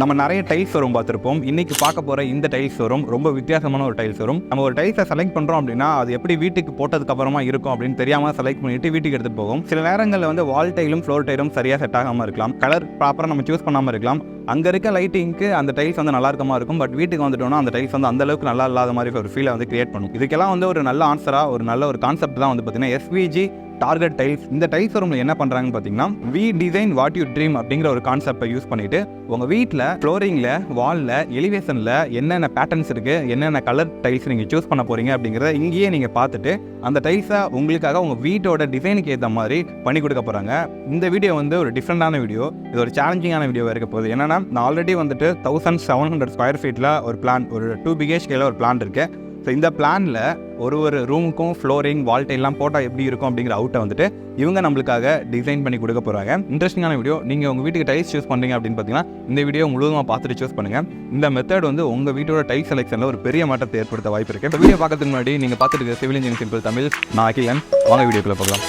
நம்ம நிறைய tiles showroom பார்த்துருப்போம். இன்னைக்கு பார்க்க போகிற இந்த டைல்ஸ் ஷோரூம் ரொம்ப வித்தியாசமான ஒரு டைல்ஸ் ஷோரூம். நம்ம ஒரு டைல்ஸை செலக்ட் பண்ணுறோம் அப்படின்னா அது எப்படி வீட்டுக்கு போட்டதுக்கு அப்புறமா இருக்கும் அப்படின்னு தெரியாமல் செலக்ட் பண்ணிட்டு வீட்டுக்கு எடுத்துகிட்டு போகும். சில நேரங்களில் வந்து வால் டைலும் ஃப்ளோர் டைலும் சரியாக செட் ஆகாமல் இருக்கலாம். கலர் ப்ராப்பராக நம்ம சூஸ் பண்ணாமல் இருக்கலாம். அங்கே இருக்க லைட்டிங்க்கு அந்த டைல்ஸ் வந்து நல்லா இருக்கமா இருக்கும். பட் வீட்டுக்கு வந்துட்டோம்னா அந்த டைல்ஸ் வந்து அந்த அளவுக்கு நல்லா இல்லாத மாதிரி ஒரு ஃபீலை வந்து கிரியேட் பண்ணும். இதுக்கெல்லாம் வந்து ஒரு நல்ல ஆன்சராக ஒரு நல்ல ஒரு கான்செப்ட் தான் வந்து பார்த்தீங்கன்னா எஸ்விஜி டார்கெட் டைல்ஸ். இந்த டைல்ஸ் ஷோரூமில் என்ன பண்ணுறாங்கன்னு பார்த்தீங்கன்னா we design what you dream அப்படிங்கிற ஒரு கான்செப்டை யூஸ் பண்ணிட்டு உங்கள் வீட்டில் ஃப்ளோரிங்கில் வாலில் எலிவேஷனில் என்னென்ன பேட்டர்ன்ஸ் இருக்குது, என்னென்ன கலர் டைல்ஸ் நீங்கள் சூஸ் பண்ண போகிறீங்க அப்படிங்கிறத இங்கேயே நீங்கள் பார்த்துட்டு அந்த டைல்ஸை உங்களுக்காக உங்கள் வீட்டோட டிசைனுக்கு ஏற்ற மாதிரி பண்ணி கொடுக்க போகிறாங்க. இந்த வீடியோ வந்து ஒரு டிஃப்ரெண்டான வீடியோ, இது ஒரு சேலஞ்சிங்கான வீடியோவாக இருக்க போகுது. என்னன்னா நான் ஆல்ரெடி வந்துட்டு 1700 ஸ்கொயர் ஃபீட்டில் ஒரு பிளான், ஒரு 2 BHKல ஒரு பிளான் இருக்குது. ஸோ இந்த பிளானில் ஒரு ரூமுக்கும் ஃப்ளோரிங் வால்டைலாம் போட்டால் எப்படி இருக்கும் அப்படிங்கிற அவுட்டை வந்துட்டு இவங்க நம்மளுக்காக டிசைன் பண்ணி கொடுக்க போகிறாங்க. இன்ட்ரெஸ்டிங்கான வீடியோ. நீங்கள் உங்கள் வீட்டுக்கு டைல்ஸ் சூஸ் பண்ணுறீங்க அப்படின்னு பார்த்தீங்கன்னா இந்த வீடியோ முழுவதுமாக பார்த்துட்டு சூஸ் பண்ணுங்கள். இந்த மெத்தட் வந்து உங்கள் வீட்டோட டைல்ஸ் செலெக்ஷனில் ஒரு பெரிய மாற்றத்தை ஏற்படுத்த வாய்ப்பு இருக்குது. இந்த வீடியோ பார்க்கறதுக்கு முன்னாடி நீங்கள் பார்த்துட்டு இருக்க சிவில் இன்ஜினியரிங் சிம்பிள் தமிழ், நான் அகிலன். வாங்க வீடியோக்குள்ளே போகலாம்.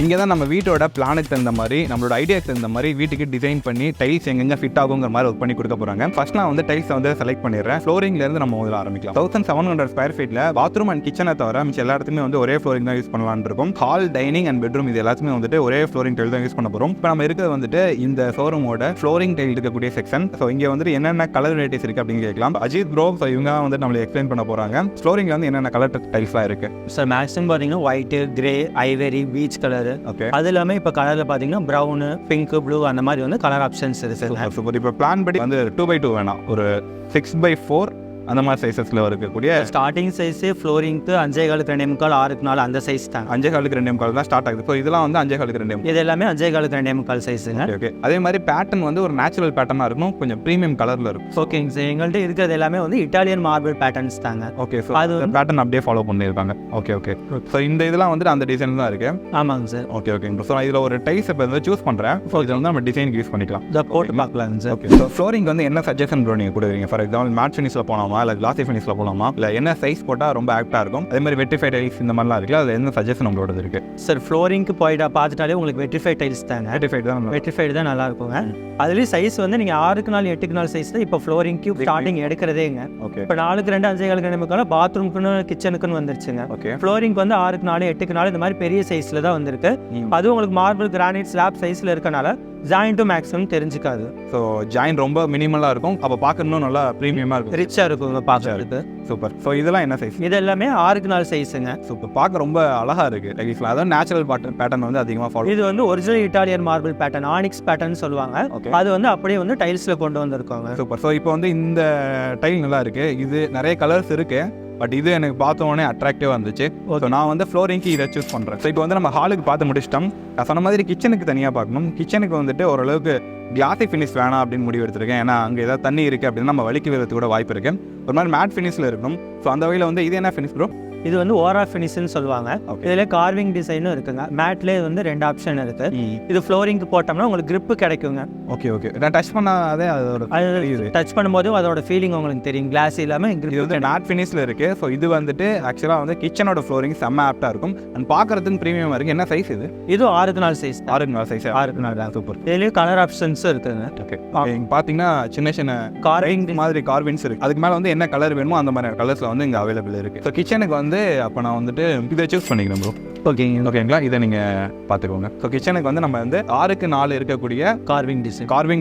இங்கே தான் நம்ம வீட்டோட பிளானுக்கு தகுந்த மாதிரி, நம்மளோட ஐடியாக்கு தகுந்த மாதிரி வீட்டுக்கு டிசைன் பண்ணி டைல்ஸ் எங்கெங்க ஃபிட் ஆகுங்கிற மாதிரி ஒர்க் பண்ணி கொடுக்க போகிறாங்க. ஃபர்ஸ்ட் நான் வந்து டைல்ஸை வந்து செலக்ட் பண்ணிடுறேன். ஃப்ளோரிங்லேருந்து நம்ம முதல்ல ஆரம்பிக்கலாம். 1700 ஸ்கொயர் ஃபீட்டில் பாத்ரூம் அண்ட் கிச்சனை தவிர மிச்சம் எல்லா இடத்துலையுமே வந்து ஒரே ஃப்ளோரிங் தான் யூஸ் பண்ணலான்னு இருக்கும். ஹால், டைனிங் அண்ட் பெட்ரூம் இது எல்லாத்துமே வந்துட்டு ஒரே ஃப்ளோரிங் டைல் தான் யூஸ் பண்ண போகிறோம். இப்போ நம்ம இருக்கிறது வந்துட்டு இந்த ஷோரூமோட ஃப்ளோரிங் டைல் இருக்கக்கூடிய செக்ஷன். ஸோ இங்கே வந்துட்டு என்னென்ன கலர் வெரைட்டிஸ் இருக்குது அப்படின்னு கேட்கலாம். அஜித் ப்ரோ ஸோ இவங்க வந்து நம்மளுக்கு எக்ஸ்பிளைன் பண்ண போகிறாங்க. ஃப்ளோரிங்கில் வந்து என்னென்ன கலர் டைல்ஸ்லாம் இருக்குது சார்? மேக்ஸிமம் பார்த்தீங்கன்னா white, grey, Ivory, peach colour. Okay. அது இல்லாமல் இப்போ கலரில் பார்த்தீங்கன்னா ப்ரௌனு, பிங்க், ப்ளூ அந்த மாதிரி வந்து கலர் ஆப்ஷன்ஸ் இருக்குது. சூப்பர். இப்போ பிளான் படி வந்து 2x2 வேணாம், ஒரு 6x4 அந்த மாதிரி சைஸஸில் இருக்கக்கூடிய ஸ்டார்டிங் சைஸு ஃப்ளோரிங்க்கு 5.25 2.25 6x4 அந்த சைஸ் தான். 5.25 2.25 தான் ஸ்டார்ட் ஆகுது. ஸோ இதெல்லாம் வந்து 5.25 2.25. இது எல்லாமே 5.25 2.25 சைஸுங்க. ஓகே. அதே மாதிரி பேட்டர்ன் வந்து ஒரு நேச்சுரல் பேட்டர்னாக இருக்கும், கொஞ்சம் ப்ரீமியம் கலரில் இருக்கும். ஓகேங்க சார். எங்கள்கிட்ட இருக்கிறது எல்லாமே வந்து இட்டாலியன் மார்பிள் பேட்டர்ன்ஸ் தாங்க. ஓகே. ஸோ அது பேட்டர்ன் அப்படியே ஃபாலோ பண்ணியிருக்காங்க. Okay okay. ஸோ இந்த இதெல்லாம் வந்துட்டு அந்த டிசைன் தான் இருக்குது. ஆமாங்க சார். Okay okay. ஸோ இதில் ஒரு டைல்ஸ் இப்போ வந்து சூஸ் பண்ணுறேன். ஸோ இதில் வந்து நம்ம டிசைனுக்கு யூஸ் பண்ணிக்கலாம். இதை போட்டு பார்க்கலாங்க சார். ஓகே. ஸோ ஃப்ளோரிங் வந்து என்ன சஜஷன் ப்ரோ நீங்கள் கொடுக்குறீங்க? ஃபார் எக்ஸாம்பிள் மேட் ஃபினிஷில் போகலாமா, இல்லை கிளாசி ஃபினிஷில் போகலாமா, இல்லை என்ன சைஸ் போட்டால் ரொம்ப ஆக்டாக இருக்கும்? அதே மாதிரி வெட்டிஃபை டைல்ஸ் இந்த மாதிரிலாம் இருக்குல்ல, அதில் என்ன சஜஷன் உங்களோட இருக்குது? சார் ஃப்ளோரிங்க்கு போயிட்டா பார்த்துட்டாலே உங்களுக்கு வெட்டிஃபை டைல்ஸ் தாங்க. வெட்டிஃபைடு தான் நல்லா இருக்குங்க. அதுலேயும் சைஸ் வந்து நீங்கள் 6x4 8x4 சைஸ் தான் இப்போ ஃப்ளோரிங்க்கு ஸ்டார்டிங் எடுக்கிறதேங்க. ஓகே. இப்போ 4x2 5.25 2.25 பாத்ரூம்க்குன்னு கிச்சனுக்குன்னு வந்துருச்சுங்க. ஓகே. ஃப்ளோரிங்க்கு வந்து 6x4 8x4 இந்த மாதிரி பெரிய சைஸில் தான் வந்திருக்கு. அதுவும் உங்களுக்கு மார்பிள், கிரானைட், ஸ்லாப் சைஸில் இருக்கனால ஜாயிண்ட்டும் மேக்ஸிமம் தெரிஞ்சுக்காது. ஸோ ஜாயிண்ட் ரொம்ப மினிமலாக இருக்கும். அப்போ பார்க்கணும் நல்லா ப்ரீமியமாக இருக்கும், ரிச்சாக இருக்கும் பார்க்கறதுக்கு. சூப்பர். ஸோ இதெல்லாம் என்ன சைஸ்? இது எல்லாமே 6x4 சைஸுங்க. சூப்பர். பார்க்க ரொம்ப அழகாக இருக்குது டைல்ஸ்லாம். அதாவது நேச்சுரல் பேட்டர்ன் வந்து அதிகமாக ஃபாலோ. இது வந்து original Italian marble pattern, onyx pattern சொல்லுவாங்க. அது வந்து அப்படியே வந்து டைல்ஸில் கொண்டு வந்திருக்காங்க. சூப்பர். ஸோ இப்போ வந்து இந்த டைல் நல்லா இருக்குது. இது நிறைய கலர்ஸ் இருக்குது, பட் இது எனக்கு பார்த்தோன்னே அட்ராக்டிவாக இருந்துச்சு. ஸோ நான் வந்து ஃப்ளோரிங்க்கு இதை சூஸ் பண்ணுறேன். ஸோ இப்போ வந்து நம்ம ஹாலுக்கு பார்த்து முடிச்சிட்டோம். நான் சொன்ன மாதிரி கிச்சனுக்கு தனியாக பார்க்கணும். கிச்சனுக்கு வந்துட்டு ஓரளவுக்கு கிளாசி ஃபினிஷ் வேணாம் அப்படின்னு முடிவு எடுத்திருக்கேன். ஏன்னா அங்கே ஏதாவது தண்ணி இருக்குது அப்படின்னா நம்ம வலிக்கு விடுறதுக்கு கூட வாய்ப்பு இருக்குது. ஒரு மாதிரி மேட் ஃபினிஷில் இருக்கணும். ஸோ அந்த வகையில் வந்து இது என்ன ஃபினிஷ் ப்ரோ? இது வந்து ஓரா ஃபினிஷ்னு சொல்லுவாங்க. இதில் கார்விங் டிசைனும் இருக்குங்க. மேட்லேயே வந்து 2 ஆப்ஷன் இருக்கு. இது ஃப்ளோரிங்க்கு போட்டோம்னா உங்களுக்கு கிரிப்பு கிடைக்குங்க. Okay okay. நான் டச் பண்ணாதே அதோட டச் பண்ணும்போது அதோட ஃபீலிங் உங்களுக்கு தெரியும். கிளாஸ் இல்லாமல் இது வந்து மேட் ஃபினிஷில் இருக்குது. ஸோ இது வந்துட்டு ஆக்சுவலாக வந்து கிச்சனோட ஃப்ளோரிங் செம்ம ஆப்டாக இருக்கும் அண்ட் பார்க்கறதுக்கு ப்ரீமியமாக இருக்குது. என்ன சைஸ் இது? இது 6x4 size. 6x4 size. 6x4 தான். சூப்பர். இதுலேயும் கலர் ஆப்ஷன்ஸும் இருக்குங்க. ஓகே. இங்கே பார்த்தீங்கன்னா சின்ன சின்ன கார்விங் மாதிரி கார்வின்ஸ் இருக்குது. அதுக்கு மேலே வந்து என்ன கலர் வேணுமோ அந்த மாதிரி கலர்ஸில் வந்து இங்கே அவைலபிள் இருக்குது. ஸோ கிச்சனுக்கு வந்து அப்போ நான் வந்துட்டு இதை சூஸ் பண்ணிக்கிறேன் ப்ரோ. ஓகேங்களா? இதை நீங்கள் பார்த்துக்கோங்க. ஸோ கிச்சனுக்கு வந்து நம்ம வந்து 6x4 இருக்கக்கூடிய கார்விங்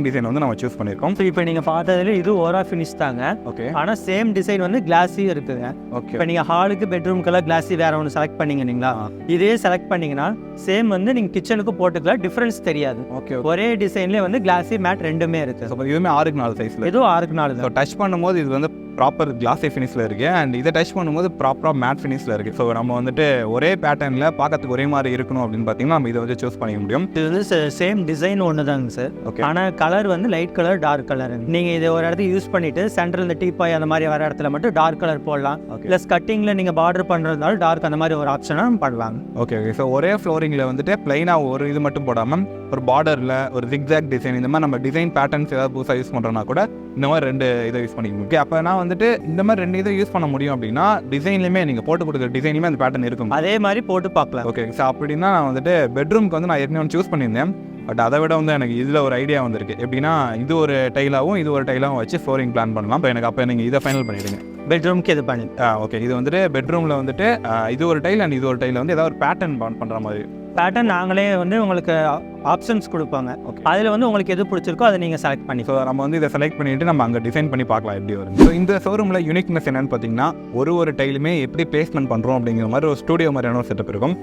டிசைன் வந்து நம்ம சூஸ் பண்ணியிருக்கோம். ஸோ இப்போ நீங்கள் பார்த்ததுல இது ஓரா ஃபினிஷ் தாங்க. ஓகே. ஆனால் சேம் டிசைன் வந்து கிளாஸியும் இருக்குங்க. ஓகே. இப்போ நீங்கள் ஹாலுக்கு பெட்ரூம்க்கெல்லாம் கிளாஸி வேற ஒன்று செலக்ட் பண்ணீங்களா, இதே செலக்ட் பண்ணீங்கன்னா சேம் வந்து நீங்கள் கிச்சனுக்கு போட்டுக்கலாம், டிஃப்ரென்ஸ் தெரியாது. ஓகே. ஒரே டிசைன்லேயே வந்து கிளாஸி மேட் ரெண்டுமே இருக்குது. ஸோ இதுவுமே 6x4 சைஸில். இதுவும் 6x4 தான். டச் பண்ணும்போது இது வந்து ப்ராப்பர் கிளாஸி ஃபினிஷில் இருக்குது அண்ட் இதை டச் பண்ணும்போது ப்ராப்பராக மேட் ஃபினிஷில் இருக்குது. ஸோ நம்ம வந்துட்டு ஒரே பேட்டர்னில் பார்க்கறதுக்கு ஒரே மாதிரி இருக்கணும் அப்படின்னு பார்த்தீங்கன்னா நம்ம இதை வந்து சூஸ் பண்ணிக்க முடியும். இது வந்து சேம் டிசைன் ஒன்று தாங்க சார். ஓகே. ஆனால் கலர் வந்து லைட் கலர், டார்க் கலர். நீங்கள் இதை ஒரு இடத்துல யூஸ் பண்ணிவிட்டு சென்ட்ரல் இந்த டீப்பாய் அந்த மாதிரி வர இடத்துல மட்டும் டார்க் கலர் போடலாம். ப்ளஸ் கட்டிங்கில் நீங்கள் பார்டர் பண்ணுறதுனால டார்க் அந்த மாதிரி ஒரு ஆப்ஷனாக பண்ணலாம். Okay okay. ஸோ ஒரே ஃப்ளோரிங்கில் வந்துட்டு பிளைனாக ஒரு இது மட்டும் போடாமல் ஒரு பார்டரில் ஒரு ஜிக்ஸாக் டிசைன் இந்த மாதிரி நம்ம டிசைன் பேட்டர்ன்ஸ் ஏதாவது புதுசாக யூஸ் பண்ணுறோன்னா கூட இந்த மாதிரி 2 இதை யூஸ் பண்ணிக்கணும். ஓகே, அப்போ நான் வந்துட்டு இந்த மாதிரி 2 இதை யூஸ் பண்ண முடியும் அப்படின்னா டிசைன்லையுமே நீங்கள் போட்டு கொடுக்குற டிசைன்லையுமே அந்த பேட்டர்ன் இருக்கும், அதே மாதிரி போட்டு பார்க்கலாம். ஓகே. ஸோ அப்படின்னா நான் வந்துட்டு பெட்ரூம்க்கு வந்து நான் ஏற்கனவே சூஸ் பண்ணியிருந்தேன். பட் அதை விட வந்து எனக்கு இதில் ஒரு ஐடியா வந்திருக்கு. எப்படின்னா இது ஒரு டைலாகவும் இது ஒரு டைலாகவும் வச்சு ஃப்ளோரிங் பிளான் பண்ணலாம். இப்போ எனக்கு அப்போ நீங்கள் இதை ஃபைனல் பண்ணிவிடுங்க. பெட்ரூம்க்கு இது பண்ணி ஓகே. இது வந்துட்டு பெட்ரூமில் வந்துட்டு இது ஒரு டைல் அண்ட் இது ஒரு டைல் வந்து ஏதாவது ஒரு பேட்டர்ன் பண்ணுற மாதிரி பேட்டர்ன் நாங்களே வந்து உங்களுக்கு ஆப்ஷன்ஸ் கொடுப்பாங்க. அதில் வந்து உங்களுக்கு எது பிடிச்சிருக்கோ அதை நீங்கள் செலக்ட் பண்ணி ஸோ நம்ம வந்து இதை செலக்ட் பண்ணிவிட்டு நம்ம அங்கே டிசைன் பண்ணி பார்க்கலாம் எப்படி வரும். ஸோ இந்த ஷோரூமில் யூனிக்னஸ் என்னென்னு பார்த்தீங்கன்னா ஒரு டைலுமே எப்படி பிளேஸ்மெண்ட் பண்ணுறோம் அப்படிங்கிற மாதிரி ஒரு ஸ்டூடியோ மாதிரியான ஒரு செட்டப் இருக்கும்.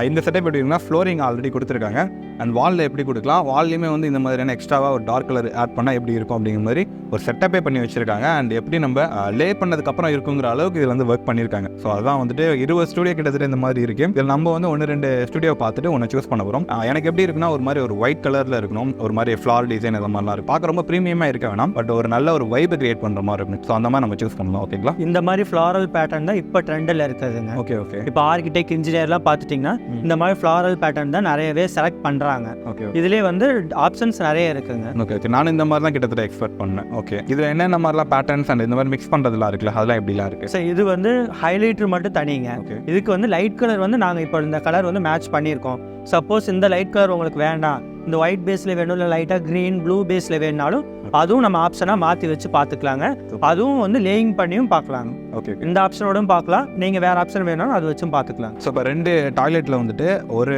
இந்த செட்டப் எப்படி இருக்குன்னா ஃப்ளோரிங் ஆல்ரெடி கொடுத்துருக்காங்க அண்ட் வாலில் எப்படி கொடுக்கலாம், வால்லையுமே வந்து இந்த மாதிரியான எக்ஸ்ட்ராவாக ஒரு டார்க் கலர் ஆட் பண்ணால் எப்படி இருக்கும் அப்படிங்கிற மாதிரி ஒரு செட்டப்பே பண்ணி வச்சிருக்காங்க. அண்ட் எப்படி நம்ம லே பண்ணதுக்கப்புறம் இருக்குங்கிற அளவுக்கு இதில் வந்து ஒர்க் பண்ணியிருக்காங்க. ஸோ அதான் வந்துட்டு 20 ஸ்டூடியோ கிட்டத்தட்ட இந்த மாதிரி இருக்குது. இதில் நம்ம வந்து 1-2 ஸ்டூடியோ பார்த்துட்டு ஒன்று சூஸ் பண்ண போகிறோம். எனக்கு எப்படி இருக்குன்னா ஒரு மாதிரி ஒரு ஒயிட் கலரில் இருக்கணும், ஒரு மாதிரி ஃப்ளார் டிசைன் அந்த மாதிரிலாம் இருக்கும். பார்க்க ரொம்ப ப்ரீமியமாக இருக்க வேணாம், பட் ஒரு நல்ல ஒரு வைப் கிரியேட் பண்ணுற மாதிரி இருக்கும். ஸோ அந்த மாதிரி நம்ம சூஸ் பண்ணலாம். ஓகேங்களா? இந்த மாதிரி ஃப்ளாரல் பேட்டர்ன் தான் இப்போ ட்ரெண்டில் இருக்குதுங்க. Okay okay. இப்போ ஆர்கிடெக்ட் இன்ஜினியர்லாம் பார்த்துட்டிங்கன்னா இந்த மாதிரி ஃப்ளாரல் பேட்டர்ன் தான் நிறையவே செலக்ட் பண்ணுறாங்க. ஓகே. இதுலேயே வந்து ஆப்ஷன்ஸ் நிறைய இருக்குங்க. Okay okay. நான் இந்த மாதிரி தான் கிட்டத்தட்ட எக்ஸ்பெக்ட் பண்ணேன். ஓகே. இதில் என்னென்ன மாதிரிலாம் பேட்டர்ன்ஸ் அண்ட் இந்த மாதிரி மிக்ஸ் பண்ணுறதுலாம் இருக்குல்ல, அதெல்லாம் எப்படிலாம் இருக்குது? ஸோ இது வந்து ஹைலைட்டர் மட்டும் தனிங்க. இதுக்கு வந்து லைட் கலர் வந்து நாங்கள் இப்போ இந்த கலர் வந்து மேட்ச் பண்ணியிருக்கோம். சப்போஸ் இந்த லைட் கலர் உங்களுக்கு வேண்டாம், இந்த ஒயிட் பேஸில் வேணும், இல்லை லைட்டாக க்ரீன் ப்ளூ பேஸில் வேணுனாலும் அதுவும் நம்ம ஆப்ஷனாக மாற்றி வச்சு பார்த்துக்கலாங்க. அதுவும் வந்து லேயிங் பண்ணியும் பார்க்கலாங்க. ஓகே. இந்த ஆப்ஷனோடும் பார்க்கலாம், நீங்கள் வேறு ஆப்ஷன் வேணாலும் அது வச்சும் பார்த்துக்கலாம். ஸோ இப்போ 2 டாய்லெட்டில் வந்துட்டு ஒரு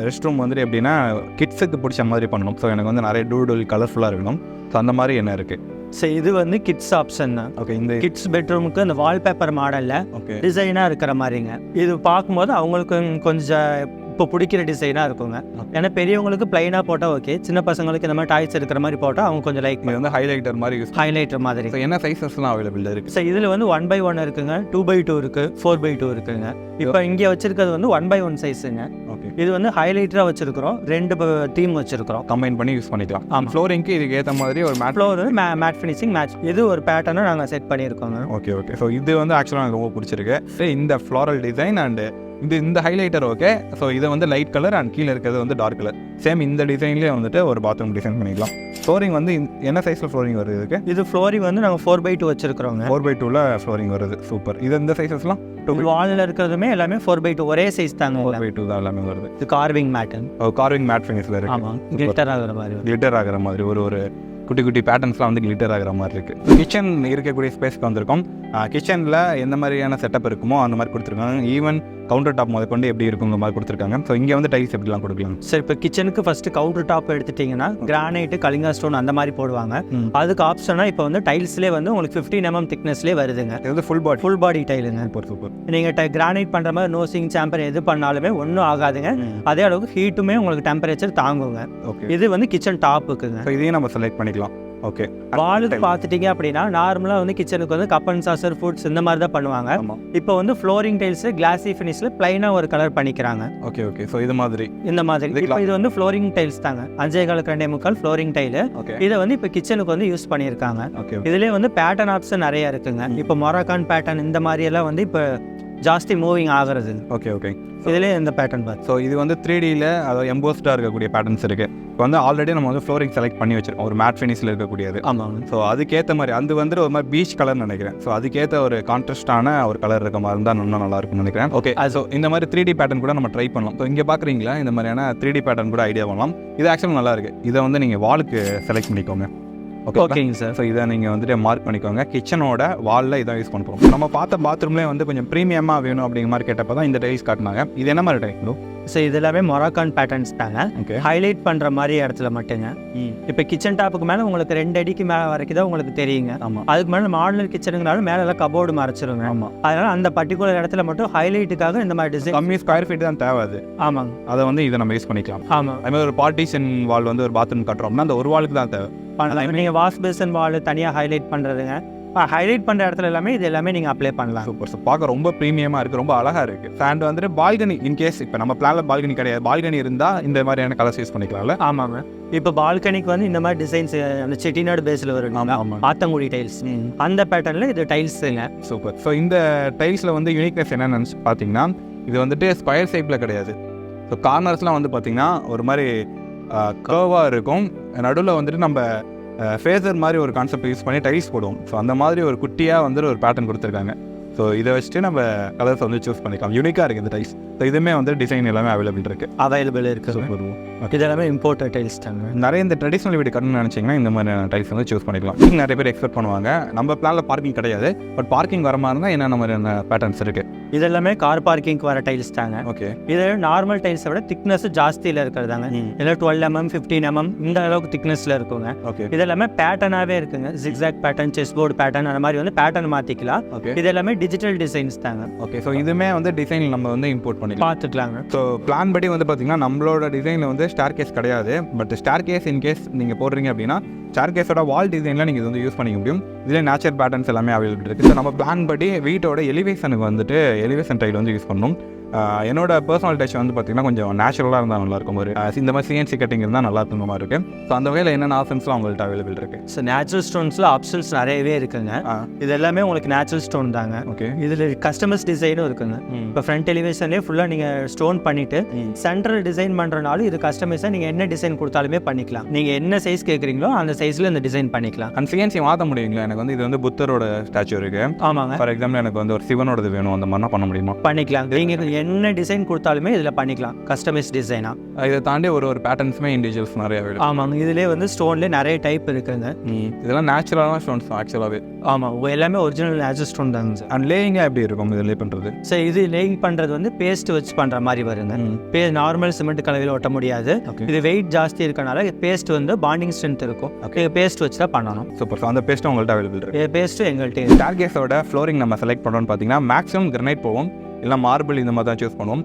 ரெஸ்ட் ரூம் வந்துட்டு எப்படின்னா கிட்ஸுக்கு பிடிச்ச மாதிரி பண்ணணும். ஸோ எனக்கு வந்து நிறைய டூடுல் கலர்ஃபுல்லாக இருக்கணும். ஸோ அந்த மாதிரி என்ன இருக்குது? ஸோ இது வந்து கிட்ஸ் ஆப்ஷன் தான். ஓகே. இந்த கிட்ஸ் பெட்ரூமுக்கு அந்த வால்பேப்பர் மாடலில் டிசைனாக இருக்கிற மாதிரிங்க. இது பார்க்கும்போது அவங்களுக்கு கொஞ்சம் இப்போ பிடிக்கிற டிசைனாக இருக்குங்க. ஏன்னா பெரியவங்களுக்கு பிளைனாக போட்டால் ஓகே, சின்ன பசங்களுக்கு இந்த மாதிரி டாய்ஸ் இருக்கிற மாதிரி போட்டால் அவங்க கொஞ்சம் லைக் வந்து ஹைலைட்டர் மாதிரி ஹைலைட்டர் மாதிரி. என்ன சைஸஸ்லாம் அவைலபிள் இருக்குது? ஸோ இதில் வந்து 1x1 இருக்குங்க, 2x2 இருக்குது, 4x2 இருக்குங்க. இப்போ இங்கே வச்சிருக்கிறது வந்து 1x1 சைஸுங்க. ஓகே. இது வந்து ஹைலைட்டராக வச்சிருக்கிறோம், 2 தீம் வச்சிருக்கிறோம், கம்பைன் பண்ணி யூஸ் பண்ணிக்கலாம். ஃப்ளோரிங்க்கு இதுக்கு ஏற்ற மாதிரி ஒரு matte floor matte finishing match இது ஒரு பேட்டர்னும் நாங்கள் செட் பண்ணியிருக்கோங்க. Okay okay. ஸோ இது வந்து ஆக்சுவலாக எனக்கு ரொம்ப பிடிச்சிருக்கு. இந்த ஃப்ளோரல் டிசைன் அண்டு இந்த ஹைலைட்டர் ஓகே. ஸோ இதை வந்து லைட் கலர் அண்ட் கீழே இருக்கிறது வந்து டார்க் கலர். சேம் இந்த டிசைன்லேயே வந்துட்டு ஒரு பாத்ரூம் டிசைன் பண்ணிக்கலாம். ஃப்ளோரிங் வந்து என்ன சைஸில் ஃப்ளோரிங் வருது இதுக்கு? இது ஃப்ளோரிங் வந்து நாங்கள் 4x2 வச்சிருக்கிறோங்க. 4x2ல ஃப்ளோரிங் வருது. சூப்பர். இது இந்த சைஸஸ்லாம் வாலில் இருக்கிறதுமே எல்லாமே 4x2 ஒரே சைஸ் தாங்க. 4x2 தான் எல்லாமே வருது. இது கார்விங் மேட்டன். கார்விங் மேட் ஃபினிஷில் இருக்குது. ஆமாம், கிளிட்டர் ஆகிற மாதிரி. கிளிட்டர் ஆகிற மாதிரி ஒரு குட்டி குட்டி பேட்டர்ன்ஸ்லாம் வந்து கிளிட்டர் ஆகிற மாதிரி இருக்குது. கிச்சன் இருக்கக்கூடிய ஸ்பேஸ்க்கு வந்திருக்கோம். கிச்சனில் எந்த மாதிரியான செட்டப் இருக்குமோ அந்த மாதிரி கொடுத்துருக்காங்க. ஈவன் கவுண்டர் டாப் முதல் கொண்டு எப்படி இருக்குங்கிற மாதிரி கொடுத்துருக்காங்க. ஸோ இங்கே வந்து டைல்ஸ் எப்படிலாம் கொடுக்கலாம்? சரி, இப்போ கிச்சனுக்கு ஃபஸ்ட்டு கவுண்டர் டாப் எடுத்துட்டிங்கன்னா கிரானைட்டு, கலிங்கா ஸ்டோன் அந்த மாதிரி போடுவாங்க. அதுக்கு ஆப்ஷனாக இப்போ வந்து டைல்ஸ்லேயே வந்து உங்களுக்கு 15 mm திக்னஸ்லேயே வருதுங்க. இது வந்து ஃபுல் பாடி டைலுங்க. சூப்பர். நீங்கள் கிரானைட் பண்ணுற மாதிரி நோசிங் சாம்பர் எது பண்ணாலுமே ஒன்றும் ஆகாதுங்க. அதே அளவுக்கு ஹீட்டுமே உங்களுக்கு டெம்பரேச்சர் தாங்குங்க. ஓகே. இது வந்து கிச்சன் டாப்புக்குங்க. ஸோ இதையும் நம்ம செலக்ட் பண்ணிக்கலாம். ஓகே. வாலுக்கு பார்த்துட்டிங்க அப்படின்னா நார்மலாக வந்து கிச்சனுக்கு வந்து கப் அண்ட் சாசர், ஃபுட்ஸ் இந்த மாதிரி தான் பண்ணுவாங்க. இப்போ வந்து ஃப்ளோரிங் டைல்ஸில் கிளாஸி ஃபினிஷில் பிளைனாக ஒரு கலர் பண்ணிக்கிறாங்க. Okay okay. ஸோ இது மாதிரி இப்போ இது வந்து ஃப்ளோரிங் டைல்ஸ் தாங்க. 5.25 ஃப்ளோரிங் டைலு. இதை வந்து இப்போ கிச்சனுக்கு வந்து யூஸ் பண்ணியிருக்காங்க. இதுலேயே வந்து பேட்டர்ன் ஆப்ஷன் நிறைய இருக்குங்க. இப்போ மொராக்கான் பேட்டர்ன் இந்த மாதிரி எல்லாம் வந்து இப்போ ஜாஸ்தி மூவிங் ஆகிறது. Okay okay. இதுலேயே இந்த பேட்டர்ன் பார்த்து. ஸோ இது வந்து 3Dயில் அதாவது எம்போஸ்டாக இருக்கக்கூடிய பேட்டர்ன்ஸ் இருக்குது. இப்போ வந்து ஆல்ரெடி நம்ம வந்து ஃப்ளோரிங் செலக்ட் பண்ணி வச்சிருக்கோம், ஒரு மேட் ஃபினிஷில் இருக்கக்கூடியது. ஆமாங்க. ஸோ அதுக்கேற்ற மாதிரி அது வந்துட்டு ஒரு மாதிரி பீச் கலர்னு நினைக்கிறேன். ஸோ அதுக்கேற்ற ஒரு கான்ட்ராஸ்டான ஒரு கலர் இருக்க மாதிரி இருந்தால் இன்னும் நல்லா இருக்கும்னு நினைக்கிறேன். ஓகே. ஸோ இந்த மாதிரி 3D பேட்டர்ன் கூட நம்ம ட்ரை பண்ணலாம். ஸோ இங்கே பார்க்குறீங்களா, இந்த மாதிரியான 3D பேட்டர்ன் கூட ஐடியா பண்ணலாம். இது ஆக்சுவலாக நல்லா இருக்குது. இதை வந்து நீங்கள் வாலுக்கு செலக்ட் பண்ணிக்கோங்க. ஓகேங்க சார். ஸோ இதை நீங்கள் வந்துட்டு மார்க் பண்ணிக்கோங்க. கிச்சனோட வாலில் இதான் யூஸ் பண்ணுறோம். நம்ம பார்த்த பாத்ரூம்லேயே வந்து கொஞ்சம் ப்ரீமியமாக வேணும் அப்படிங்கிற மாதிரி கேட்டப்போ தான் இந்த டைல்ஸ் காட்டினாங்க. இது என்ன மாதிரி டைல்? ஸோ இது எல்லாமே மொராக்கான் பேட்டர்ன்ஸ் தாங்க. ஓகே. ஹைலைட் பண்ணுற மாதிரி இடத்துல மட்டுங்க. இப்போ கிச்சன் டாப்புக்கு மேலே உங்களுக்கு 2 அடிக்கு மேலே வரைக்கும் தான் உங்களுக்கு தெரியுங்க. ஆமாம். அதுக்கு மேலே மாடலர் கிச்சனுங்கனாலும் மேலே எல்லாம் கபோர்டு மறைச்சிருங்க. ஆமாம். அதனால் அந்த பர்டிகுலர் இடத்துல மட்டும் ஹைலைட்டுக்காக இந்த மாதிரி டிசைன். கம்மி ஸ்கொயர் ஃபீட் தான் தேவை அது. ஆமாங்க. அதை வந்து இதை நம்ம யூஸ் பண்ணிக்கலாம். ஆமாம். அதுமாதிரி ஒரு பார்ட்டிஷன் வால் வந்து ஒரு பாத்ரூம் கட்டுறோம்னா அந்த ஒரு வாலுக்கு தான் தேவை. நீங்கள் வாஷ் பேசன் வால் தனியாக ஹைலைட் பண்ணுறதுங்க. ஹைலைட் பண்ணுற இடத்துல எல்லாமே இது எல்லாமே நீங்கள் அப்ளை பண்ணலாம். சூப்பர். ஸோ பார்க்க ரொம்ப ப்ரீமியமாக இருக்குது, ரொம்ப அழகாக இருக்குது. அண்ட் வந்துட்டு பால்கனி, இன்கேஸ் இப்போ நம்ம பிளானில் பால்கனி கிடையாது, பால்கனி இருந்தால் இந்த மாதிரியான கலர்ஸ் யூஸ் பண்ணிக்கலாம்ல? ஆமாங்க. இப்போ பால்கனிக்கு வந்து இந்த மாதிரி டிசைன்ஸ் அந்த செட்டிநாடு பேஸில் வரும். ஆத்தங்குடி டைல்ஸ் அந்த பேட்டர்னில் இது டைல்ஸுங்க. சூப்பர். ஸோ இந்த டைல்ஸில் வந்து யூனிக்னஸ் என்னென்னு பார்த்தீங்கன்னா இது வந்துட்டு ஸ்கொயர் ஷேப்பில் கிடையாது. ஸோ கார்னர்ஸ்லாம் வந்து பார்த்திங்கன்னா ஒரு மாதிரி கர்வாக இருக்கும். நடுவில் வந்துட்டு நம்ம ஃபேஸர் மாதிரி ஒரு கான்செப்ட் யூஸ் பண்ணி டைல்ஸ் போடுவோம். ஸோ அந்த மாதிரி ஒரு குட்டியாக வந்துட்டு ஒரு பேட்டர்ன் கொடுத்துருக்காங்க. ஸோ இதை வச்சுட்டு நம்ம கலர்ஸ் வந்து சூஸ் பண்ணிக்கலாம். யூனிக்காக இருக்குது இந்த டைல்ஸ். ஸோ இதுவுமே வந்து டிசைன் எல்லாமே அவைலபிள் இருக்குது. சூப்பர். இது எல்லாமே இம்போர்ட்டட் டைல்ஸ் தாங்க. நிறைய இந்த ட்ரெடிஷ்னல் வீடு கட்டணும்னு நினச்சிங்கன்னா இந்த மாதிரி டைல்ஸ் வந்து சூஸ் பண்ணிக்கலாம். நிறைய பேர் எக்ஸ்பெக்ட் பண்ணுவாங்க. நம்ம பிளானில் பார்க்கிங் கிடையாது, பட் பார்க்கிங் வர மாதிரி இருந்தால் என்னென்ன மாதிரியான பேட்டர்ன்ஸ் இருக்குது? இது எல்லாமே கார் பார்க்கிங்க்கு வர டைல்ஸ் தாங்க. ஓகே. இது நார்மல் டைல்ஸை விட திக்னஸ் ஜாஸ்தியில் இருக்கிறதாங்க. இதில் 12 mm 15 mm இந்த அளவுக்கு திக்னஸில் இருக்குங்க. ஓகே. இது எல்லாமே பேட்டர்னாகவே இருக்குங்க. Zigzag pattern, chess board pattern, அந்த மாதிரி வந்து பேட்டர்ன் மாற்றிக்கலாம். ஓகே. இது எல்லாமே டிஜிட்டல் டிசைன்ஸ் தாங்க. ஓகே. ஸோ இதுவுமே வந்து டிசைன் நம்ம வந்து இம்போர்ட் பண்ணி பார்த்துக்கலாங்க. ஸோ பிளான் படி வந்து பார்த்தீங்கன்னா நம்மளோட டிசைனில் வந்து ஸ்டார் கேஸ் கிடையாது. பட் ஸ்டார் கேஸ் இன்கேஸ் நீங்கள் போடுறீங்க அப்படின்னா ஸ்டார் கேஸோட வால் டிசைனில் நீங்கள் இது வந்து யூஸ் பண்ணிக்க முடியும். இதில் நேச்சர் பேட்டர்ன்ஸ் எல்லாமே அவைலபிள் இருக்குது. ஸோ நம்ம பிளான் படி வீட்டோட எலிவேஷனுக்கு வந்துட்டு எலிவேஷன் டைல் வந்து யூஸ் பண்ணணும். என்னோட பர்சனல் டச் வந்து பார்த்திங்கன்னா கொஞ்சம் நேச்சுரலாக இருந்தால் நல்லாயிருக்கும். ஒரு இந்த மாதிரி சிஎன்சி கட்டிங் இருந்தால் நல்லா இருக்க மாதிரி இருக்குது. ஸோ அந்த வகையில் என்னென்ன ஆப்ஷன்ஸ்லாம் உங்கள்கிட்ட அவைலபிள் இருக்குது? ஸோ நேச்சுரல் ஸ்டோன்ஸில் ஆப்ஷன்ஸ் நிறையவே இருக்குங்க. இது எல்லாமே உங்களுக்கு நேச்சுரல் ஸ்டோன் தாங்க. ஓகே. இதில் கஸ்டமர்ஸ் டிசைனும் இருக்குங்க. இப்போ ஃப்ரண்ட் எலிவேஷன்லேயே ஃபுல்லாக நீங்கள் ஸ்டோன் பண்ணிவிட்டு சென்ட்ரல் டிசைன் பண்ணுறனாலும் இது கஸ்டமைஸாக நீங்கள் என்ன டிசைன் கொடுத்தாலுமே பண்ணிக்கலாம். நீங்கள் என்ன சைஸ் கேட்குறீங்களோ அந்த சைஸில் இந்த டிசைன் பண்ணிக்கலாம். அந்த சிஎன்சி மாற்ற முடியுங்களா? எனக்கு வந்து இது வந்து புத்தரோட ஸ்டாச்சு இருக்குது. ஆமாங்க. ஃபார் எக்ஸாம்பிள் எனக்கு வந்து ஒரு சிவனோடது வேணும், அந்த மாதிரிலாம் பண்ண முடியுமா? பண்ணிக்கலாம். நீங்கள் என்ன டிசைன் கொடுத்தாலுமே இதில் பண்ணிக்கலாம், கஸ்டமைஸ் டிசைனாக. இதை தாண்டி ஒரு பேட்டர்ன்ஸுமே இண்டிவிஜுவல்ஸ் நிறைய வேணும். ஆமாங்க. இதுலேயே வந்து ஸ்டோன்லேயே நிறைய டைப் இருக்குங்க. இதெல்லாம் நேச்சுரலான ஸ்டோன்ஸ் ஆக்சுவலாகவே. ஆமாம், எல்லாமே ஒரிஜினல் நேச்சுரல் ஸ்டோன் தாங்க சார். அண்ட் லேயிங்காக எப்படி இருக்கும் இது லே பண்ணுறது? சார் இது லேயிங் பண்ணுறது வந்து பேஸ்ட் வச்சு பண்ணுற மாதிரி வருங்க. நார்மல் சிமெண்ட் கலவையில் ஒட்ட முடியாது. இது வெயிட் ஜாஸ்தி இருக்கனால பேஸ்ட் வந்து பாண்டிங் ஸ்ட்ரென்த் இருக்கும். பேஸ்ட் வச்சு தான் பண்ணணும். சூப்பர். அந்த பேஸ்ட்டும் உங்கள்கிட்ட அவைலபிள் இருக்குது? பேஸ்ட்டும் எங்கள்கிட்ட. ஸ்டார்கேஸோட ஃப்ளோரிங் நம்ம செலக்ட் பண்ணோம்னு பார்த்தீங்கன்னா மேக்ஸிமம் கிரனைட் போவோம், இல்லை மார்பிள் இந்த மாதிரி தான் சூஸ் பண்ணுவோம்.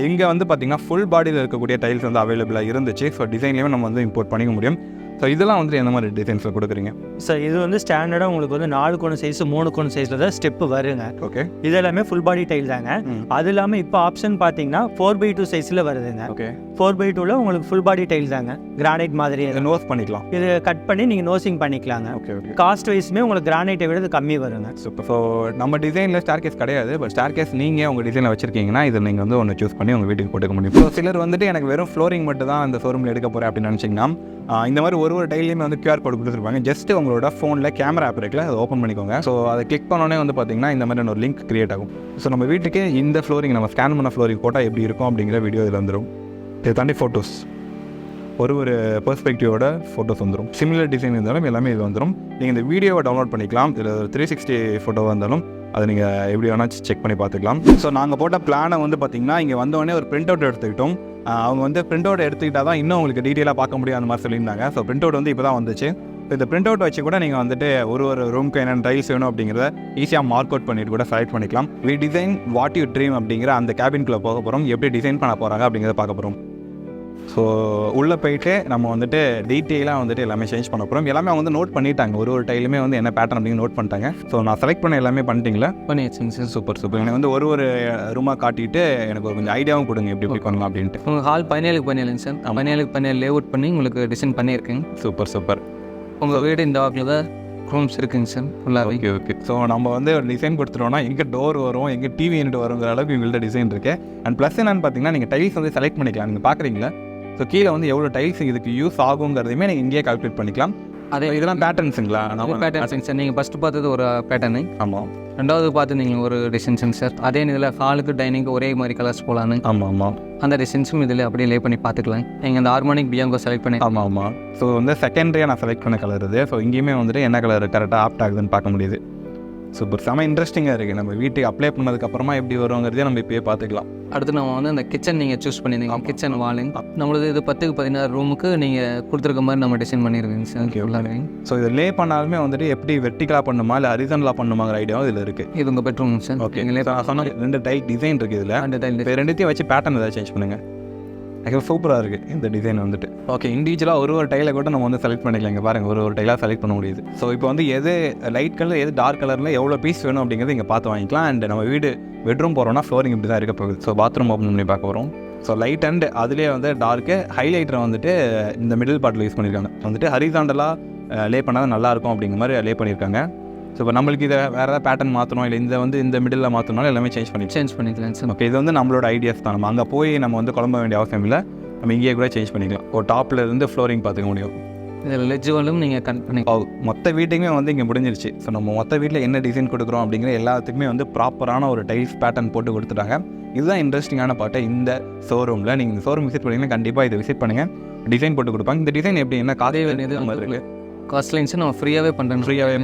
இங்கே வந்து பார்த்திங்கன்னா ஃபுல் பாடியில் இருக்கக்கூடிய டைல்ஸ் வந்து அவைலபிளாக இருந்துச்சு. ஸோ டிசைன்லேயுமே நம்ம வந்து இம்போர்ட் பண்ணிக்க முடியும். ஸோ இதெல்லாம் வந்து எந்த மாதிரி டிசைன்ஸில் கொடுக்குறீங்க? சார் இது வந்து ஸ்டாண்டர்டாக உங்களுக்கு வந்து 4 கோண சைஸ் 3 கோண சைஸில் தான் ஸ்டெப்பு வருங்க. ஓகே. இது எல்லாமே ஃபுல் பாடி டைல் தாங்க. அது இல்லாமல் இப்போ ஆப்ஷன் பார்த்தீங்கன்னா 4x2 சைஸில் வருதுங்க. ஓகே. 4x2ல உங்களுக்கு ஃபுல் பாடி டைல் தாங்க. கிரானைட் மாதிரி நோஸ் பண்ணிக்கலாம். இது கட் பண்ணி நீங்கள் நோசிங் பண்ணிக்கலாங்க. ஓகே. ஓகே. காஸ்ட் வைஸுமே உங்களுக்கு கிரானைட்டை விட இது கம்மி வருங்க. சூப்பர். ஸோ நம்ம டிசைனில் ஸ்டார்கேஸ் கிடையாது, பட் ஸ்டார்கேஸ் நீங்கள் உங்கள் டிசைனில் வச்சிருக்கீங்கன்னா இதில் நீங்கள் வந்து ஒன்று சூஸ் பண்ணி உங்கள் வீட்டுக்கு போட்டுக்க முடியும். ஸோ சிலர் வந்துட்டு எனக்கு வெறும் ஃப்ளோரிங் மட்டும் தான் இந்த ஷோரூமில் எடுக்க போகிறேன் அப்படின்னு நினச்சிங்கன்னா இந்த மாதிரி ஒரு டைல்லையுமே வந்து QR கோட் கொடுத்துருப்பாங்க. ஜஸ்ட் உங்களோட ஃபோனில் கேமரா ஆப் இருக்குல்ல, அதை ஓப்பன் பண்ணிக்கோங்க. ஸோ அதை கிளிக் பண்ணோன்னே வந்து பார்த்தீங்கன்னா இந்த மாதிரி ஒரு லிங்க் கிரியேட் ஆகும். ஸோ நம்ம வீட்டுக்கு இந்த ஃப்ளோரிங் நம்ம ஸ்கேன் பண்ண ஃப்ளோரிங் போட்டால் எப்படி இருக்கும் அப்படிங்கிற வீடியோ இதில் வந்துடும். இதை தாண்டி ஃபோட்டோஸ், ஒரு பெர்ஸ்பெக்டிவோட ஃபோட்டோஸ் வந்துடும். சிமிலர் டிசைன் இருந்தாலும் எல்லாமே இது வந்துடும். நீங்கள் இந்த வீடியோவை டவுன்லோட் பண்ணிக்கலாம். இதில் 360 ஃபோட்டோவாக இருந்தாலும் அதை நீங்கள் எப்படி வேணால் செக் பண்ணி பார்த்துக்கலாம். ஸோ நாங்கள் போட்ட பிளானை வந்து பார்த்திங்கன்னா இங்கே வந்தோடனே ஒரு பிரிண்ட் அவுட் எடுத்துக்கிட்டோம். அவங்க வந்து பிரிண்ட் அவுட் எடுத்துக்கிட்டால் தான் இன்னும் உங்களுக்கு டீட்டெயிலாக பார்க்க முடியும் அந்த மாதிரி சொல்லியிருந்தாங்க. ஸோ பிரிண்ட் அவுட் வந்து இப்போ தான் வந்துச்சு. இந்த பிரிண்ட் அவுட் வச்சு கூட நீங்கள் வந்துட்டு ஒரு ரூமுக்கு என்னென்ன டைல்ஸ் வேணும் அப்படிங்கிறத ஈஸியாக மார்க் அவுட் பண்ணிட்டு கூட செலக்ட் பண்ணிக்கலாம். We design what you dream அப்படிங்கிற அந்த கேபின்குள்ளே போக போகிறோம். எப்படி டிசைன் பண்ண போகிறாங்க அப்படிங்கிறத பார்க்க போகிறோம். ஸோ உள்ளே போயிட்டு நம்ம வந்துட்டு டீட்டெயிலாக வந்துட்டு எல்லாமே சேஞ்ச் பண்ண போகிறோம். எல்லாமே அவங்க வந்து நோட் பண்ணிட்டாங்க. ஒரு டைலுமே வந்து என்ன பேட்டர்ன் அப்படின்னு நோட் பண்ணிட்டாங்க. ஸோ நான் செலக்ட் பண்ண எல்லாமே பண்ணிட்டீங்களா? பண்ணியாச்சுங்க சார். Super super. எனக்கு வந்து ஒரு ரூமாக காட்டிட்டு எனக்கு ஒரு கொஞ்சம் ஐடியாவும் கொடுங்க எப்படி பண்ணலாம் அப்படின்ட்டு. உங்கள் hall 17x17 sir. 17x17 layout பண்ணி உங்களுக்கு டிசைன் பண்ணியிருக்கேங்க. Super super. உங்கள் வீடு இந்த வாக்கில் தான் ரூம்ஸ் இருக்குங்க சார் ஃபுல்லாக. Okay okay. ஸோ நம்ம வந்து ஒரு டிசைன் கொடுத்துட்டோம்னா எங்கே டோர் வரும், எங்கே டிவி யூனிட் வருங்கிற அளவுக்கு எங்கள்கிட்ட டிசைன் இருக்குது. அண்ட் ப்ளஸ் என்னன்னு பார்த்தீங்கன்னா நீங்கள் டைல்ஸ் வந்து செலக்ட் பண்ணிக்கலாம். நீங்கள் பார்க்குறீங்களா? ஸோ கீழே வந்து எவ்வளோ டைல்ஸ் இதுக்கு யூஸ் ஆகுங்கிறதையுமே நீங்கள் இங்கேயே கால்குலேட் பண்ணிக்கலாம். அதே இதெல்லாம் பேட்டர்ன்ஸுங்களா? பேட்டர்ன்ஸுங்க சார். நீங்கள் ஃபஸ்ட்டு பார்த்தது ஒரு பேட்டர்னு. ஆமாம். ரெண்டாவது பார்த்துருந்தீங்க ஒரு டிசைன்ஸுங்க சார். அதே இதில் ஹாலுக்கு டைனிங்கு ஒரே மாதிரி கலர்ஸ் போகலான்னு. ஆமாம் ஆமாம். அந்த டிசைன்ஸும் இதில் அப்படியே லே பண்ணி பார்த்துக்கலாம். நீங்கள் அந்த ஹார்மோனிக் பியாங்கோ செலக்ட் பண்ணி. ஆமாம் ஆமாம். ஸோ வந்து செகண்டரியாக நான் செலக்ட் பண்ண கலர் இது. ஸோ இங்கேயுமே வந்துட்டு என்ன கலர் கரெக்டாக ஆப்ட் ஆகுதுன்னு பார்க்க முடியுது. சூப்பர். செம இன்ட்ரெஸ்டிங்காக இருக்குது. நம்ம வீட்டுக்கு அப்ளை பண்ணதுக்கப்புறமா எப்படி வருங்கிறதே நம்ம இப்போயே பார்த்துக்கலாம். அடுத்து நம்ம வந்து அந்த கிச்சன் நீங்கள் சூஸ் பண்ணியிருந்தீங்க. கிச்சன் வாலிங் நம்மளது இது 10x16 ரூமுக்கு நீங்கள் கொடுத்துருக்க மாதிரி நம்ம டிசைன் பண்ணியிருக்கீங்க சார். ஓகே உள்ளாங்க. ஸோ இதை லே பண்ணாலுமே வந்துட்டு எப்படி வெர்டிகலாக பண்ணுமா இல்லை ஹரிசாண்டலாக பண்ணுமாங்கிற ஐடியாவும் இதில் இருக்குது. இது உங்கள் பெட்ரூம் சார். ஓகே. நான் சொன்ன 2 டைல் டிசைன் இருக்குது இதில். 2 டைல். இப்போ 2த்தையும் வச்சு பேட்டர்ன் ஏதாவது சேஞ்ச் பண்ணுங்கள். எனக்கு சூப்பராக இருக்குது இந்த டிசைன் வந்துட்டு. ஓகே. இண்டிவிஜுவலாக ஒரு டைலை கூட நம்ம வந்து செலக்ட் பண்ணிக்கலாம். இங்கே பாருங்கள் ஒரு டைலாக செலக்ட் பண்ண முடியுது. ஸோ இப்போ வந்து எது லைட் கலர் எது டார்க் கலரில் எவ்வளோ பீஸ் வேணும் அப்படிங்கிறது இங்கே பார்த்து வாங்கிக்கலாம். அண்ட் நம்ம வீடு பெட்ரூம் போகிறோம்னா ஃப்ளோரிங் இப்படி தான் இருக்க போகுது. ஸோ பாத்ரூம் ஓப்பன் பண்ணி பார்க்க போகிறோம். ஸோ லைட் அண்ட் அதுலேயே வந்து டார்க்கு ஹைலைட்டரை வந்துட்டு இந்த மிடில் பார்ட்டில் யூஸ் பண்ணியிருக்காங்க. வந்துட்டு ஹரிசாண்டலாக லே பண்ணால் நல்லாயிருக்கும் அப்படிங்கிற மாதிரி லே பண்ணியிருக்காங்க. ஸோ இப்போ நம்மளுக்கு இதை வேறு ஏதாவது பேட்டர்ன் மாற்றணும் இல்லை இந்த மிடில் மாற்றணும்னாலும் எல்லாமே சேஞ்ச் பண்ணிக்கலாம் சார். ஓகே. இது வந்து நம்மளோட ஐடியாஸ் தான். நம்ம அங்கே போய் நம்ம வந்து குழம்ப வேண்டிய அவசியம் இல்லை. நம்ம இங்கேயே கூட சேஞ்ச் பண்ணிக்கலாம். ஒரு டாப்பில் இருந்து ஃப்ளோரிங் பார்த்துக்க முடியும். இதில் லெஜ்வலும் நீங்கள் கனெக்ட் பண்ணி மொத்த வீட்டுக்குமே வந்து இங்கே முடிஞ்சிருச்சு. ஸோ நம்ம மொத்த வீட்டில் என்ன டிசைன் கொடுக்குறோம் அப்படிங்கிற எல்லாத்துக்குமே வந்து ப்ராப்பரான ஒரு டைல்ஸ் பேட்டர்ன் போட்டு கொடுத்துட்டாங்க. இதுதான் இன்ட்ரெஸ்டிங்கான பார்ட்டு இந்த ஷோரூமில். நீங்கள் இந்த ஷோரூம் விசிட் பண்ணிங்கன்னா கண்டிப்பாக இதை விசிட் பண்ணுங்கள். டிசைன் போட்டு கொடுப்பாங்க. இந்த டிசைன் எப்படி என்ன காஸ்ட்லைன்ஸு நம்ம ஃப்ரீயாகவே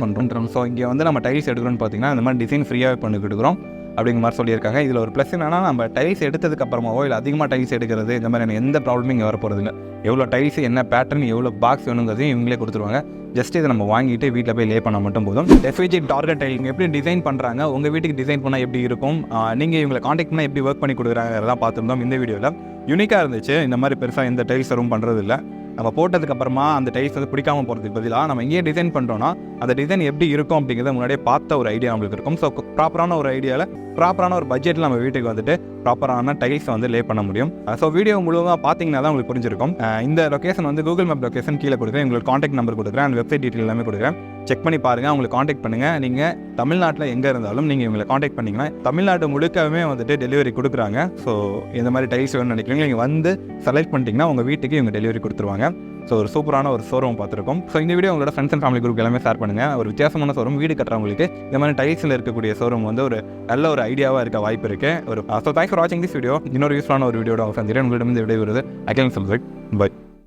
பண்ணுறோம். ஸோ இங்கே வந்து நம்ம டைல்ஸ் எடுக்கிறோன்னு பார்த்தீங்கன்னா இந்த மாதிரி டிசைன் ஃப்ரீயாகவே பண்ணி கொடுக்குறோம் அப்படிங்கிற மாதிரி சொல்லியிருக்காங்க. இதில் ஒரு ப்ளஸ் என்னன்னா, நம்ம டைல்ஸ் எடுத்ததுக்கு அப்புறமாவோ இல்லை அதிகமாக டைல்ஸ் எடுக்கிறது இந்த மாதிரி எந்த ப்ராப்ளமும் இங்கே வர போகிறது இல்லை. எவ்வளோ டைல்ஸ், என்ன பேட்டர்ன், எவ்வளோ பாக்ஸ் வேணுங்கிறதையும் இவங்களே கொடுத்துருவாங்க. ஜஸ்ட் இதை நம்ம வாங்கிட்டு வீட்டில் போய் லே பண்ணால் மட்டும் போதும். எஃப்ஜி டார்கெட் டைலிங் எப்படி டிசைன் பண்ணுறாங்க, உங்கள் வீட்டுக்கு டிசைன் பண்ணால் எப்படி இருக்கும், நீங்கள் இவங்களை காண்டாக்ட் பண்ணால் எப்படி ஒர்க் பண்ணி கொடுக்குறாங்கிறதான் பார்த்துருந்தோம் இந்த வீடியோவில். யூனிக்காக இருந்துச்சு. இந்த மாதிரி பெருசாக எந்த டைல்ஸ் வரும் பண்ணுறது இல்லை. நம்ம போட்டதுக்கப்புறமா அந்த டைல்ஸ் வந்து பிடிக்காமல் போகிறதுக்கு பதிலாக நம்ம இங்கேயே டிசைன் பண்ணுறோன்னா அந்த டிசைன் எப்படி இருக்கும் அப்படிங்கிறத முன்னாடியே பார்த்த ஒரு ஐடியா நம்மளுக்கு இருக்கும். ஸோ ப்ராப்பரான ஒரு ஐடியாவில் ப்ராப்பரான ஒரு பட்ஜெட்டில் நம்ம வீட்டுக்கு வந்துட்டு ப்ராப்பரான டைல்ஸை வந்து லே பண்ண முடியும். ஸோ வீடியோ முழுவதாக பார்த்தீங்கன்னா தான் உங்களுக்கு புரிஞ்சிருக்கும். இந்த லொக்கேஷன் வந்து கூகுள் மேப் லொக்கேஷன் கீழே கொடுக்குறேன். உங்களுக்கு காண்டாக்ட் நம்பர் கொடுக்குறேன், அந்த வெப்சைட் டீட்டெயில் எல்லாமே கொடுக்குறேன். செக் பண்ணி பாருங்கள், அவங்களுக்கு காண்டாக்ட் பண்ணுங்கள். நீங்கள் தமிழ்நாட்டில் எங்கே இருந்தாலும் நீங்கள் இவங்களை காண்டாக்ட் பண்ணிங்கன்னா தமிழ்நாடு முழுக்கவே வந்துட்டு டெலிவரி கொடுக்குறாங்க. ஸோ இந்த மாதிரி டைல்ஸ் வேணும்னு நினைக்கிறீங்க, நீங்கள் வந்து செலக்ட் பண்ணிட்டீங்கன்னா உங்கள் வீட்டுக்கு இவங்க டெலிவரி கொடுத்துருவாங்க. ஸோ ஒரு சூப்பரான ஒரு ஷோரூம் பார்த்துருக்கோம். ஸோ இந்த வீடியோ உங்களோட ஃப்ரெண்ட்ஸ் அண்ட் ஃபேமிலி குரூப் எல்லாமே ஷேர் பண்ணுங்கள். ஒரு வித்தியாசமான ஷோரூம், வீடு கட்டுறவங்களுக்கு இந்த மாதிரி டைல்ஸில் இருக்கக்கூடிய ஷோரூம் வந்து ஒரு நல்ல ஒரு ஐடியாவாக இருக்க வாய்ப்பு இருக்குது. ஸோ தேங்க்ஸ் ஃபார் வாட்சிங் திஸ் வீடியோ. இன்னொரு யூஸ்ஃபுல்லான ஒரு வீடியோட சந்திரன் உங்களிடம் இந்த வீடியோ வருது. அகிலன் சொல்றேன். பை.